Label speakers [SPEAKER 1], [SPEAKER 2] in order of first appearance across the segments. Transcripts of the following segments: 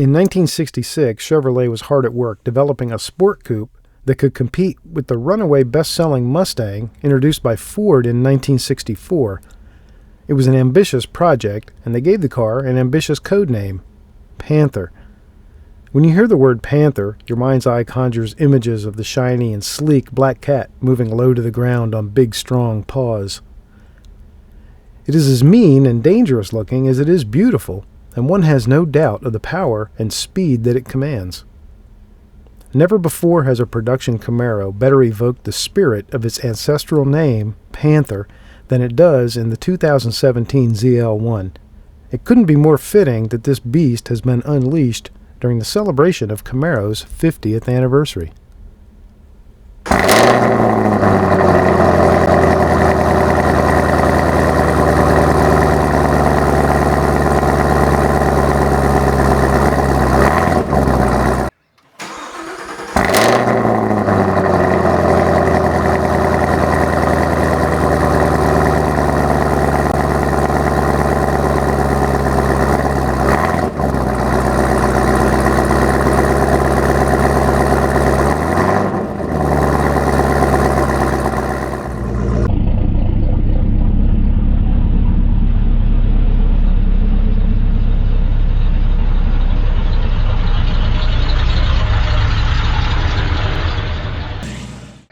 [SPEAKER 1] In 1966, Chevrolet was hard at work developing a sport coupe that could compete with the runaway best-selling Mustang introduced by Ford in 1964. It was an ambitious project, and they gave the car an ambitious code name, Panther. When you hear the word Panther, your mind's eye conjures images of the shiny and sleek black cat moving low to the ground on big, strong paws. It is as mean and dangerous looking as it is beautiful, and one has no doubt of the power and speed that it commands. Never before has a production Camaro better evoked the spirit of its ancestral name, Panther, than it does in the 2017 ZL1. It couldn't be more fitting that this beast has been unleashed during the celebration of Camaro's 50th anniversary.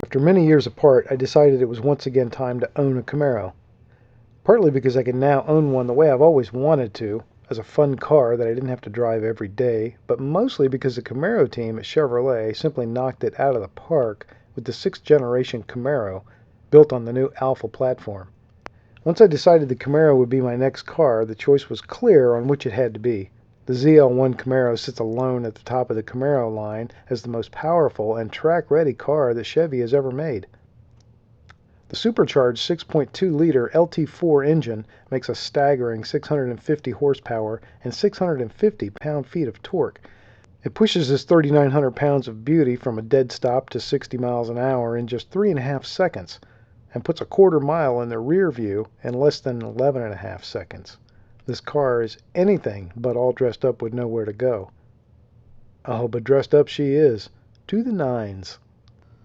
[SPEAKER 1] After many years apart, I decided it was once again time to own a Camaro. Partly because I can now own one the way I've always wanted to, as a fun car that I didn't have to drive every day, but mostly because the Camaro team at Chevrolet simply knocked it out of the park with the 6th generation Camaro built on the new Alpha platform. Once I decided the Camaro would be my next car, the choice was clear on which it had to be. The ZL1 Camaro sits alone at the top of the Camaro line as the most powerful and track-ready car that Chevy has ever made. The supercharged 6.2-liter LT4 engine makes a staggering 650 horsepower and 650 pound-feet of torque. It pushes this 3,900 pounds of beauty from a dead stop to 60 miles an hour in just 3.5 seconds, and puts a quarter mile in the rear view in less than 11.5 seconds. This car is anything but all dressed up with nowhere to go. Oh, but dressed up she is, to the nines.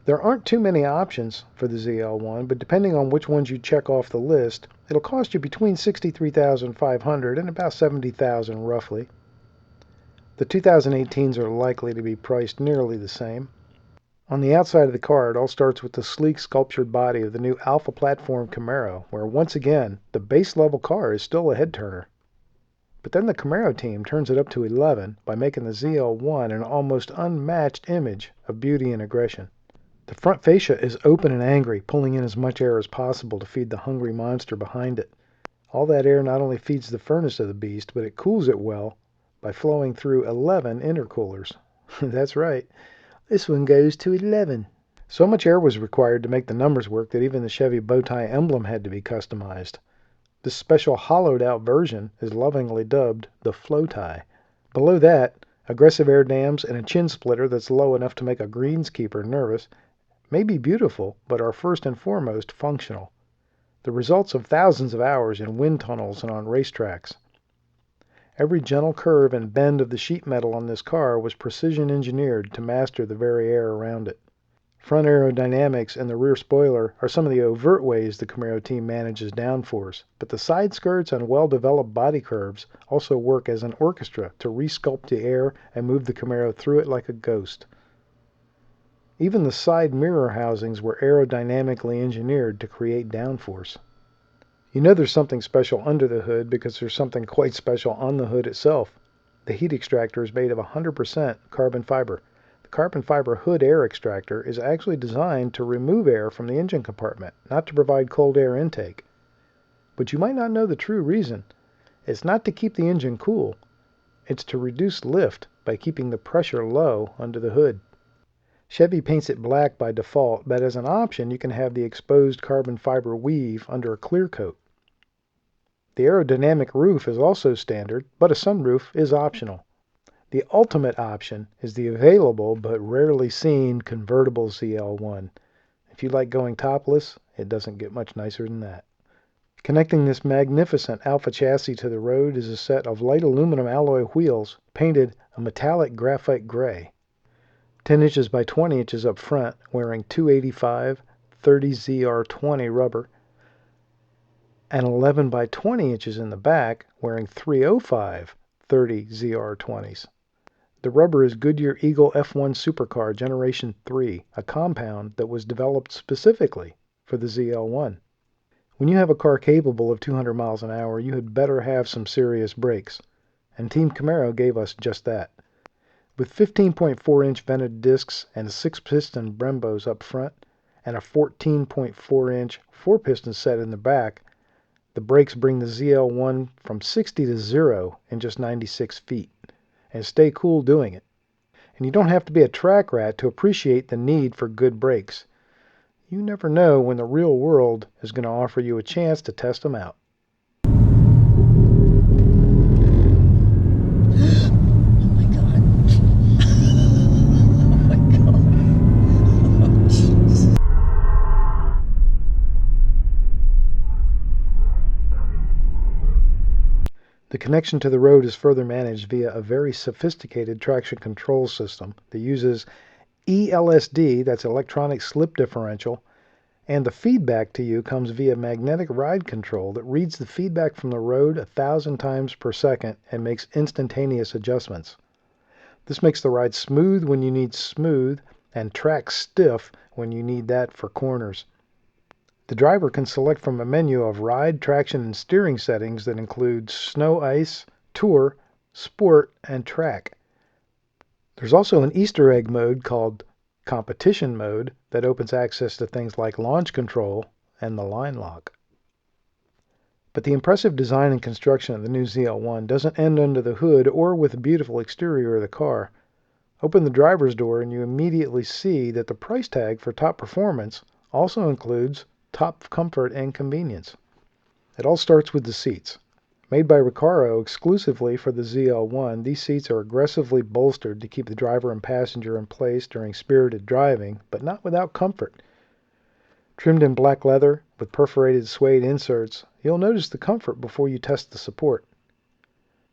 [SPEAKER 1] There aren't too many options for the ZL1, but depending on which ones you check off the list, it'll cost you between $63,500 and about $70,000 roughly. The 2018s are likely to be priced nearly the same. On the outside of the car, it all starts with the sleek sculptured body of the new Alpha platform Camaro, where once again, the base level car is still a head-turner. But then the Camaro team turns it up to 11 by making the ZL1 an almost unmatched image of beauty and aggression. The front fascia is open and angry, pulling in as much air as possible to feed the hungry monster behind it. All that air not only feeds the furnace of the beast, but it cools it well by flowing through 11 intercoolers. That's right. This one goes to 11. So much air was required to make the numbers work that even the Chevy bowtie emblem had to be customized. This special hollowed-out version is lovingly dubbed the Flow-tie. Below that, aggressive air dams and a chin splitter that's low enough to make a greenskeeper nervous may be beautiful, but are first and foremost functional. The results of thousands of hours in wind tunnels and on racetracks. Every gentle curve and bend of the sheet metal on this car was precision engineered to master the very air around it. Front aerodynamics and the rear spoiler are some of the overt ways the Camaro team manages downforce, but the side skirts and well-developed body curves also work as an orchestra to resculpt the air and move the Camaro through it like a ghost. Even the side mirror housings were aerodynamically engineered to create downforce. You know there's something special under the hood because there's something quite special on the hood itself. The heat extractor is made of 100% carbon fiber. The carbon fiber hood air extractor is actually designed to remove air from the engine compartment, not to provide cold air intake. But you might not know the true reason. It's not to keep the engine cool. It's to reduce lift by keeping the pressure low under the hood. Chevy paints it black by default, but as an option you can have the exposed carbon fiber weave under a clear coat. The aerodynamic roof is also standard, but a sunroof is optional. The ultimate option is the available but rarely seen convertible ZL1. If you like going topless, it doesn't get much nicer than that. Connecting this magnificent Alpha chassis to the road is a set of light aluminum alloy wheels painted a metallic graphite gray. 10 inches by 20 inches up front, wearing 285 30ZR20 rubber, and 11 by 20 inches in the back, wearing 305 30ZR20s. The rubber is Goodyear Eagle F1 Supercar Generation 3, a compound that was developed specifically for the ZL1. When you have a car capable of 200 miles an hour, you had better have some serious brakes. And Team Camaro gave us just that. With 15.4-inch vented discs and 6-piston Brembos up front, and a 14.4-inch 4-piston set in the back, the brakes bring the ZL1 from 60 to 0 in just 96 feet. And stay cool doing it. And you don't have to be a track rat to appreciate the need for good brakes. You never know when the real world is going to offer you a chance to test them out.
[SPEAKER 2] Oh my God. Oh my God. Oh, Jesus.
[SPEAKER 1] The connection to the road is further managed via a very sophisticated traction control system that uses ELSD, that's electronic slip differential, and the feedback to you comes via magnetic ride control that reads the feedback from the road 1,000 times per second and makes instantaneous adjustments. This makes the ride smooth when you need smooth and track stiff when you need that for corners. The driver can select from a menu of ride, traction, and steering settings that include snow, ice, tour, sport, and track. There's also an Easter egg mode called competition mode that opens access to things like launch control and the line lock. But the impressive design and construction of the new ZL1 doesn't end under the hood or with the beautiful exterior of the car. Open the driver's door and you immediately see that the price tag for top performance also includes top comfort and convenience. It all starts with the seats. Made by Recaro exclusively for the ZL1, these seats are aggressively bolstered to keep the driver and passenger in place during spirited driving, but not without comfort. Trimmed in black leather with perforated suede inserts, you'll notice the comfort before you test the support.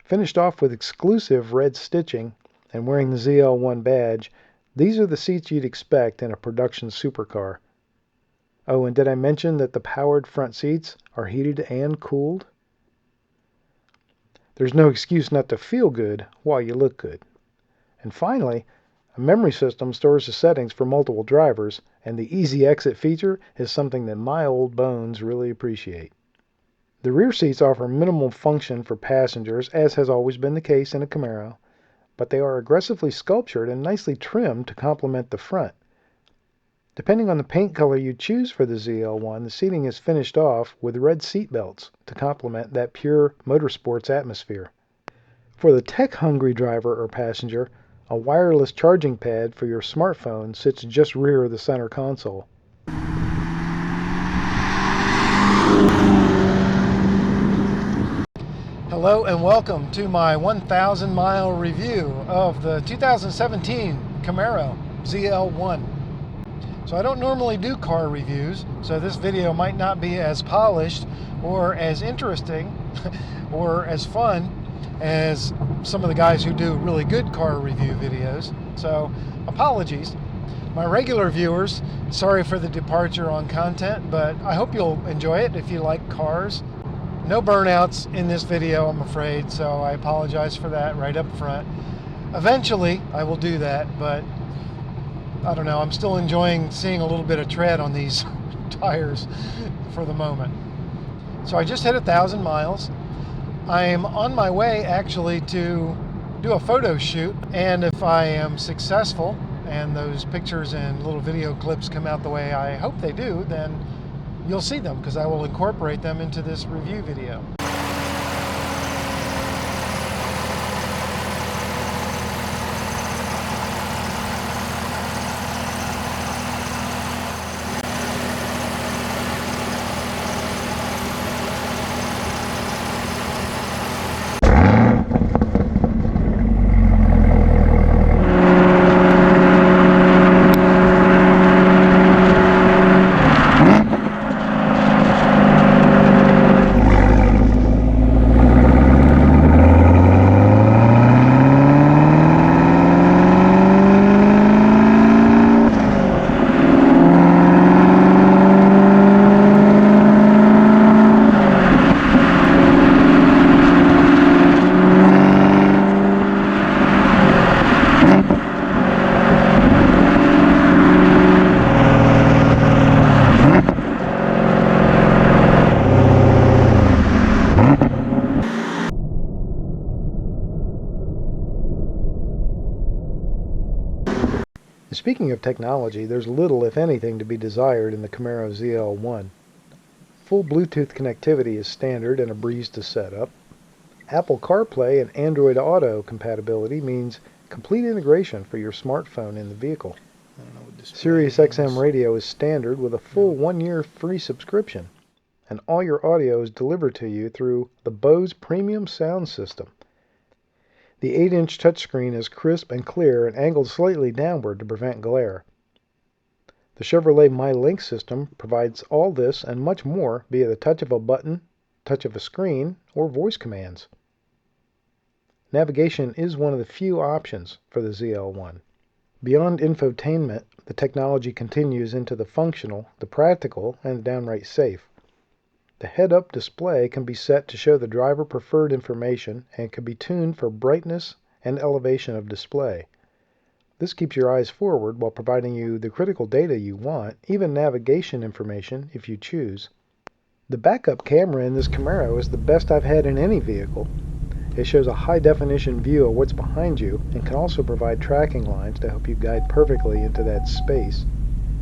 [SPEAKER 1] Finished off with exclusive red stitching and wearing the ZL1 badge, these are the seats you'd expect in a production supercar. Oh, and did I mention that the powered front seats are heated and cooled? There's no excuse not to feel good while you look good. And finally, a memory system stores the settings for multiple drivers, and the easy exit feature is something that my old bones really appreciate. The rear seats offer minimal function for passengers, as has always been the case in a Camaro, but they are aggressively sculptured and nicely trimmed to complement the front. Depending on the paint color you choose for the ZL1, the seating is finished off with red seat belts to complement that pure motorsports atmosphere. For the tech-hungry driver or passenger, a wireless charging pad for your smartphone sits just rear of the center console. Hello and welcome to my 1,000-mile review of the 2017 Camaro ZL1. So I don't normally do car reviews, so this video might not be as polished or as interesting or as fun as some of the guys who do really good car review videos. So apologies. My regular viewers, sorry for the departure on content, but I hope you'll enjoy it if you like cars. No burnouts in this video, I'm afraid, so I apologize for that right up front. Eventually I will do that, but I don't know, I'm still enjoying seeing a little bit of tread on these tires for the moment. So I just hit 1,000 miles. I'm on my way actually to do a photo shoot, and if I am successful and those pictures and little video clips come out the way I hope they do, then you'll see them because I will incorporate them into this review video. Speaking of technology, there's little, if anything, to be desired in the Camaro ZL1. Full Bluetooth connectivity is standard and a breeze to set up. Apple CarPlay and Android Auto compatibility means complete integration for your smartphone in the vehicle.
[SPEAKER 2] I don't know what display
[SPEAKER 1] Sirius
[SPEAKER 2] it
[SPEAKER 1] XM
[SPEAKER 2] is.
[SPEAKER 1] radio is standard with a full 1-year free subscription. And all your audio is delivered to you through the Bose premium sound system. The 8-inch touchscreen is crisp and clear and angled slightly downward to prevent glare. The Chevrolet MyLink system provides all this and much more via the touch of a button, touch of a screen, or voice commands. Navigation is one of the few options for the ZL1. Beyond infotainment, the technology continues into the functional, the practical, and the downright safe. The head-up display can be set to show the driver-preferred information and can be tuned for brightness and elevation of display. This keeps your eyes forward while providing you the critical data you want, even navigation information if you choose. The backup camera in this Camaro is the best I've had in any vehicle. It shows a high-definition view of what's behind you and can also provide tracking lines to help you guide perfectly into that space.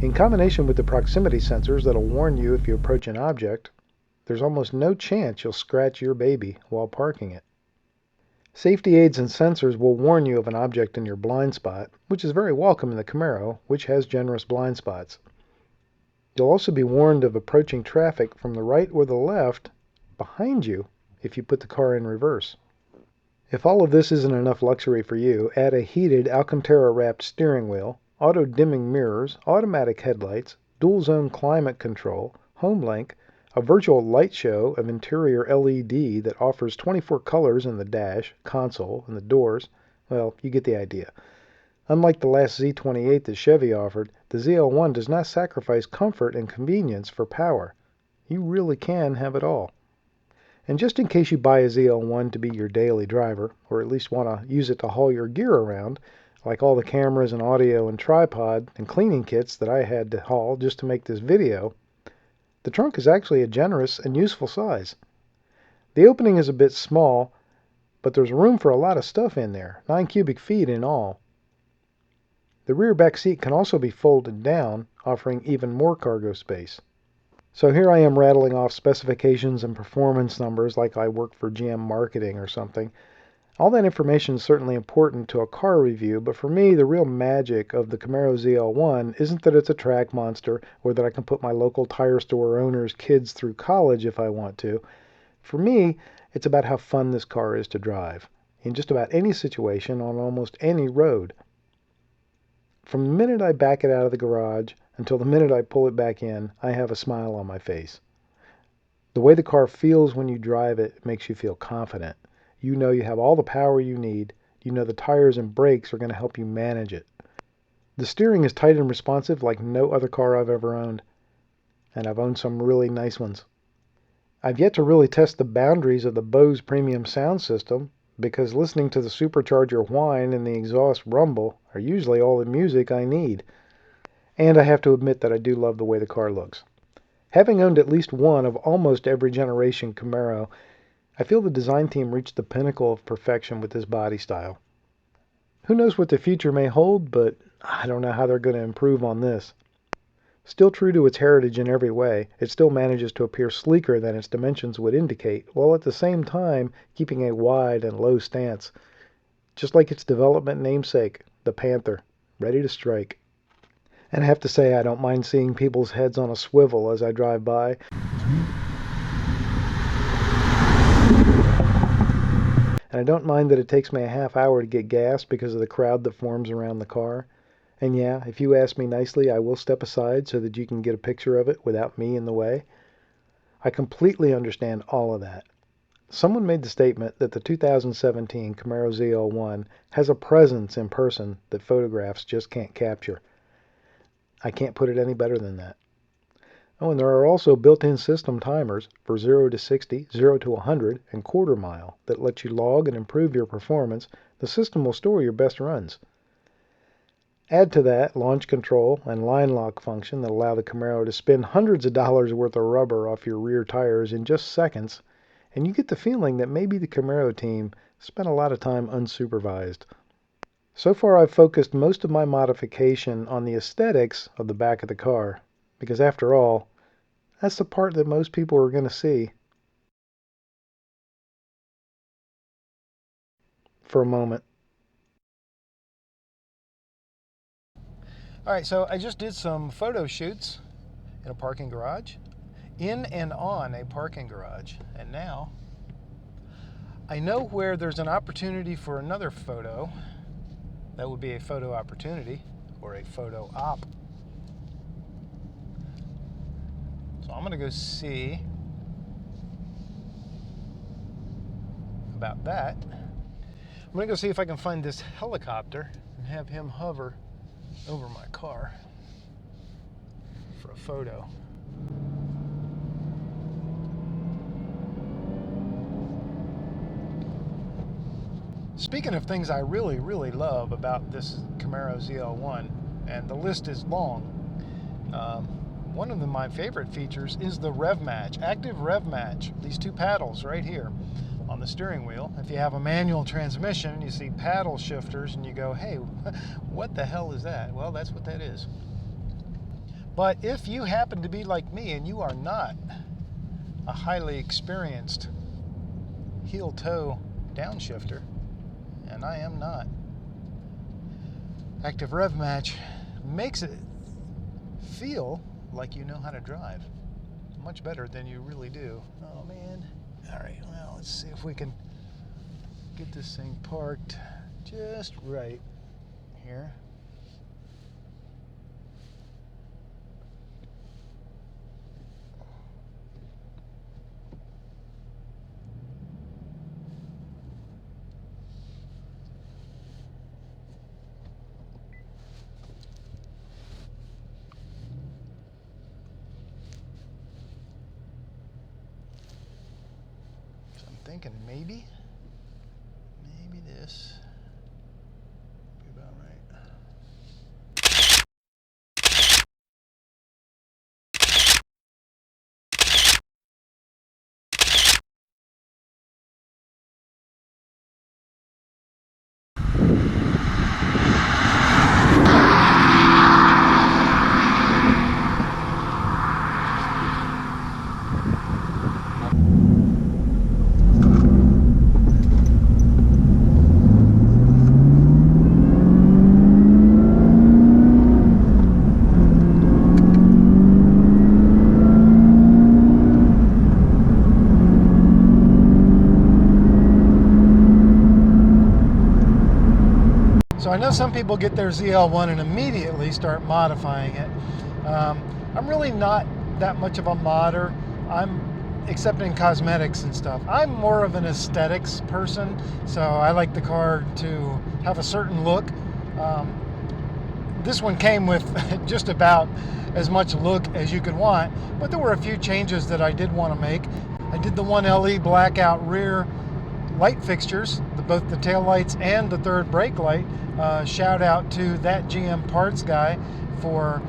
[SPEAKER 1] In combination with the proximity sensors that'll warn you if you approach an object, there's almost no chance you'll scratch your baby while parking it. Safety aids and sensors will warn you of an object in your blind spot, which is very welcome in the Camaro, which has generous blind spots. You'll also be warned of approaching traffic from the right or the left behind you if you put the car in reverse. If all of this isn't enough luxury for you, add a heated Alcantara-wrapped steering wheel, auto-dimming mirrors, automatic headlights, dual-zone climate control, HomeLink, a virtual light show of interior LED that offers 24 colors in the dash, console, and the doors. Well, you get the idea. Unlike the last Z28 that Chevy offered, the ZL1 does not sacrifice comfort and convenience for power. You really can have it all. And just in case you buy a ZL1 to be your daily driver, or at least want to use it to haul your gear around, like all the cameras and audio and tripod and cleaning kits that I had to haul just to make this video, the trunk is actually a generous and useful size. The opening is a bit small, but there's room for a lot of stuff in there, 9 cubic feet in all. The rear back seat can also be folded down, offering even more cargo space. So here I am rattling off specifications and performance numbers like I work for GM marketing or something. All that information is certainly important to a car review, but for me, the real magic of the Camaro ZL1 isn't that it's a track monster or that I can put my local tire store owner's kids through college if I want to. For me, it's about how fun this car is to drive, in just about any situation on almost any road. From the minute I back it out of the garage until the minute I pull it back in, I have a smile on my face. The way the car feels when you drive it makes you feel confident. You know you have all the power you need. You know the tires and brakes are going to help you manage it. The steering is tight and responsive like no other car I've ever owned. And I've owned some really nice ones. I've yet to really test the boundaries of the Bose premium sound system because listening to the supercharger whine and the exhaust rumble are usually all the music I need. And I have to admit that I do love the way the car looks. Having owned at least one of almost every generation Camaro, I feel the design team reached the pinnacle of perfection with this body style. Who knows what the future may hold, but I don't know how they're going to improve on this. Still true to its heritage in every way, it still manages to appear sleeker than its dimensions would indicate, while at the same time keeping a wide and low stance. Just like its development namesake, the Panther, ready to strike. And I have to say, I don't mind seeing people's heads on a swivel as I drive by. And I don't mind that it takes me a half hour to get gas because of the crowd that forms around the car. And yeah, if you ask me nicely, I will step aside so that you can get a picture of it without me in the way. I completely understand all of that. Someone made the statement that the 2017 Camaro ZL1 has a presence in person that photographs just can't capture. I can't put it any better than that. Oh, and there are also built-in system timers for 0 to 60, 0 to 100, and quarter mile that let you log and improve your performance. The system will store your best runs. Add to that launch control and line lock function that allow the Camaro to spin hundreds of dollars worth of rubber off your rear tires in just seconds, and you get the feeling that maybe the Camaro team spent a lot of time unsupervised. So far I've focused most of my modification on the aesthetics of the back of the car, because after all, that's the part that most people are going to see. For a moment. All right, so I just did some photo shoots in a parking garage, in and on a parking garage, and now I know where there's an opportunity for another photo. That would be a photo opportunity or a photo op. So I'm going to go see about that. I'm going to go see if I can find this helicopter and have him hover over my car for a photo. Speaking of things I really, really love about this Camaro ZL1, and the list is long, one of my favorite features is the rev match, active rev match. These two paddles right here on the steering wheel. If you have a manual transmission, you see paddle shifters and you go, hey, what the hell is that? Well, that's what that is. But if you happen to be like me and you are not a highly experienced heel-toe downshifter, and I am not, active rev match makes it feel like you know how to drive. Much better than you really do. Oh man. All right, well, let's see if we can get this thing parked just right here. Thinking maybe this would be about right. So I know some people get their ZL1 and immediately start modifying it. I'm really not that much of a modder. Except in cosmetics and stuff. I'm more of an aesthetics person, so I like the car to have a certain look. This one came with just about as much look as you could want, but there were a few changes that I did want to make. I did the 1LE blackout rear light fixtures, both the tail lights and the third brake light. Shout out to that GM parts guy for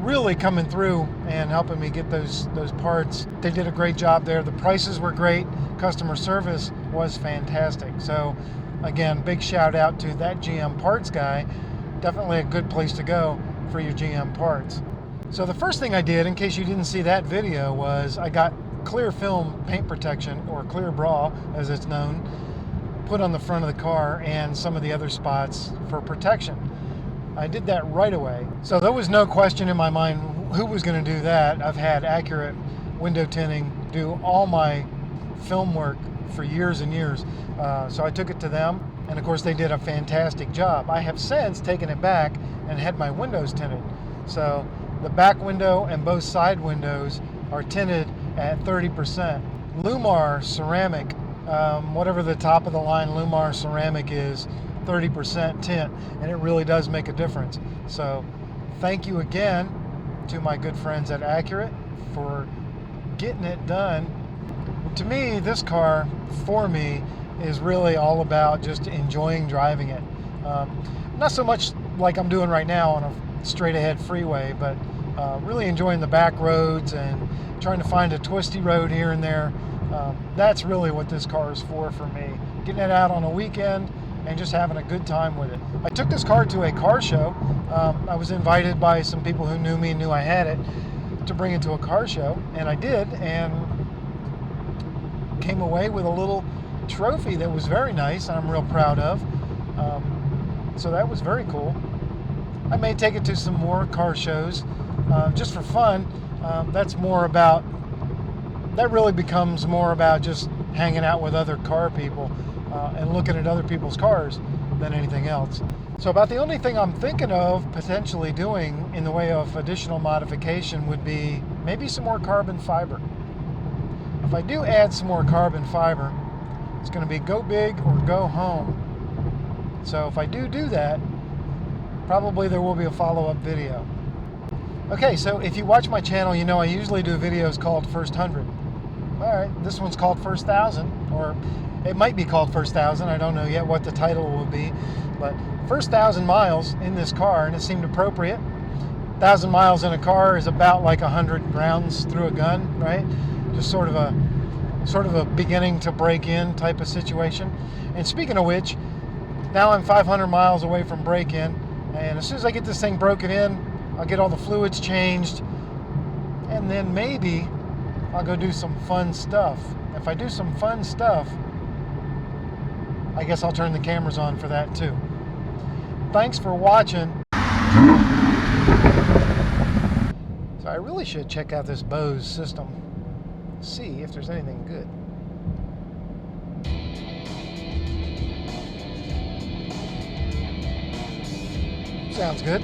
[SPEAKER 1] really coming through and helping me get those parts. They did a great job there. The prices were great. Customer service was fantastic. So again, big shout out to that GM parts guy. Definitely a good place to go for your GM parts. So the first thing I did, in case you didn't see that video, was I got clear film paint protection, or clear bra as it's known, put on the front of the car and some of the other spots for protection. I did that right away. So there was no question in my mind who was going to do that. I've had Accurate window tinting do all my film work for years and years. So I took it to them, and of course they did a fantastic job. I have since taken it back and had my windows tinted. So the back window and both side windows are tinted at 30%. Lumar ceramic, whatever the top of the line Lumar ceramic is, 30% tint, and it really does make a difference. So thank you again to my good friends at Accurate for getting it done. To me, this car, for me, is really all about just enjoying driving it. Not so much like I'm doing right now on a straight ahead freeway, but really enjoying the back roads and trying to find a twisty road here and there. That's really what this car is for me. Getting it out on a weekend and just having a good time with it. I took this car to a car show. I was invited by some people who knew me and knew I had it to bring it to a car show, and I did, and came away with a little trophy that was very nice and I'm real proud of. So that was very cool. I may take it to some more car shows just for fun. That really becomes more about just hanging out with other car people and looking at other people's cars than anything else. So about the only thing I'm thinking of potentially doing in the way of additional modification would be maybe some more carbon fiber. If I do add some more carbon fiber, it's going to be go big or go home. So if I do that, probably there will be a follow-up video. Okay, so if you watch my channel, you know I usually do videos called First 100. All right, this one's called First 1,000, or it might be called First 1,000. I don't know yet what the title will be, but First 1,000 miles in this car, and it seemed appropriate. 1,000 miles in a car is about like 100 rounds through a gun, right? Just sort of a beginning to break in type of situation. And speaking of which, now I'm 500 miles away from break-in, and as soon as I get this thing broken in, I'll get all the fluids changed, and then maybe I'll go do some fun stuff. If I do some fun stuff, I guess I'll turn the cameras on for that too. Thanks for watching. So I really should check out this Bose system, see if there's anything good. Sounds good.